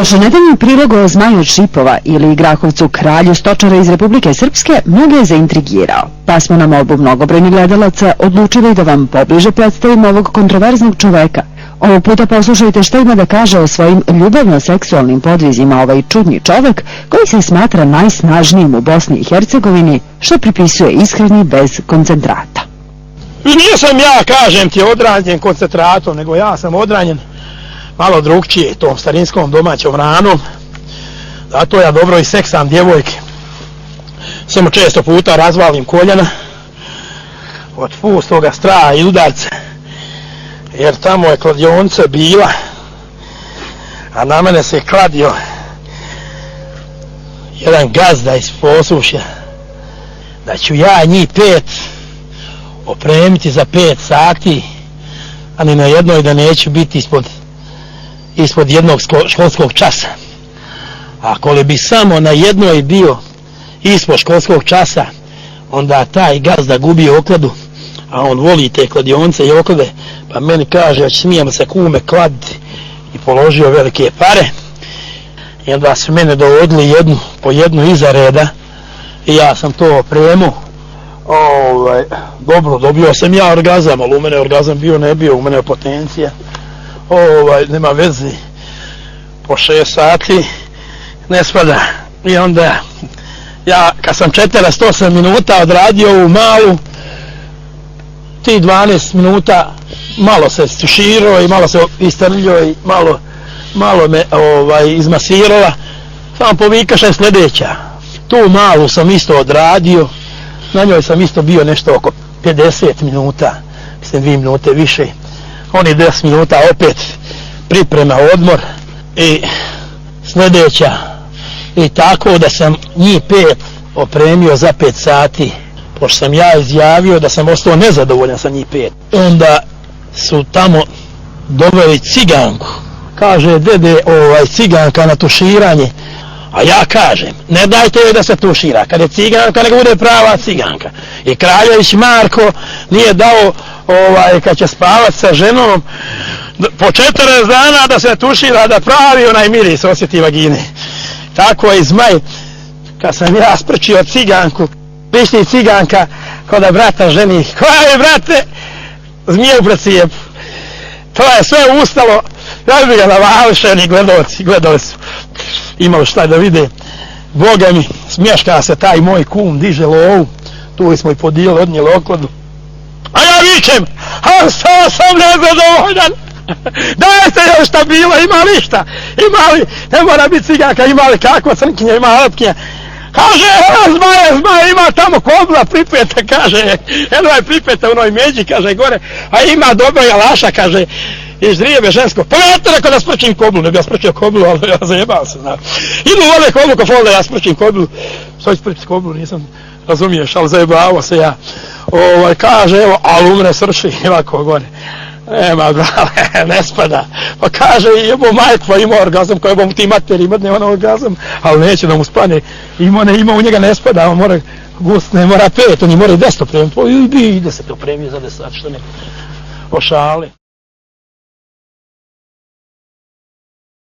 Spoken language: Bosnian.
Prošlonedeljni prilog o Zmaju od Šipova ili Grahovcu, kralju stočara iz Republike Srpske, mnoge je zaintrigirao, pa smo na molbu mnogobrojnih gledalaca odlučili da vam pobliže predstavimo ovog kontroverznog čoveka. Ovog puta poslušajte što ima da kaže o svojim ljubavno-seksualnim podvizima ovaj čudni čovek koji se smatra najsnažnijim u Bosni i Hercegovini, što pripisuje ishrani bez koncentrata. Nisam ja, kažem ti, odranjen koncentratom, nego ja sam odranjen malo drugčije, tom starinskom domaćom hranom. Zato ja dobro i seksam djevojke. Samo često puta razvalim koljena od pustoga straha i udarca, jer tamo je kladionica bila, a na mene se kladio jedan gazda iz Posušja, da ću ja njih 5 opremiti za 5 sati, a ni na jednoj da neću biti ispod jednog školskog časa. Ako li bi samo na jednoj bio ispod školskog časa, onda taj gazda gubi okladu, a on voli te kladionce i oklade, pa meni kaže da će smijem se kume kladiti, i položio velike pare. I onda su mene dovodili po jednu iza reda i ja sam to opremio. Dobro, dobio sam ja orgazam, ali u mene orgazam bio ne bio, u mene je potencija. Nema veze, po 6 sati ne spada. I onda ja kad sam 48 minuta odradio ovu malu, ti 12 minuta malo se stuširao i malo se istrljio i malo me izmasirala. Samo povikaša je sljedeća. Tu malu sam isto odradio, na njoj sam isto bio nešto oko 50 minuta, mislim 2 minute više. Oni 10 minuta opet priprema, odmor i sljedeća. I tako da sam njih 5 opremio za 5 sati, pošto sam ja izjavio da sam ostao nezadovoljan sa njih 5. Onda su tamo doveli ciganku. Kaže, dede, ciganka na tuširanje. A ja kažem, ne dajte joj da se tušira. Kad je ciganka, nek bude prava ciganka. I Kraljević Marko nije dao, kad će spavat sa ženom, po 40 dana da se tušira, da pravi onaj miris osjeti vagine. Tako je i Zmaj, kad sam ja sprečio ciganku, pišti ciganka, kod da brata ženi, koja je, brate, zmije u precijepu. To je sve ustalo, ja bi ga navališeni gledali su, imali šta da vide. Boga mi, smješka se taj moj kum, diže lovu, tu smo i podijeli, odnijeli okladu. A ja vičem, a stao sam nezadovoljan, dajte još šta bilo, ima li šta, ne mora biti ciganka, ima li kakva crnkinja, ima lepkinja. Kaže, Zmaje, ima tamo kobla pripeta, kaže, eno je pripeta u onoj međi, kaže, gore, a ima dobra jalaša, kaže, iz drijebe žensko. Pa ja te rekao da sprčim koblu, ne bi ja sprčio koblu, ali ja zajebao se, znam. Idu vole koblu ko fol da ja sprčim koblu, što je sprčiti koblu, nisam razumiješ, ali zajebao se ja. Kaže, evo, ali umre srši, ovako gore. Nema, brale, ne spada. Pa kaže, jebo majko, ima orgazam, ko jebo mu ti materi, imati ono orgazam, ali neće da mu spane. Ima u njega ne spada, on mora, gust ne mora 5, on mora 10 opremiti. Ide se to opremio za 10, što ne ošali.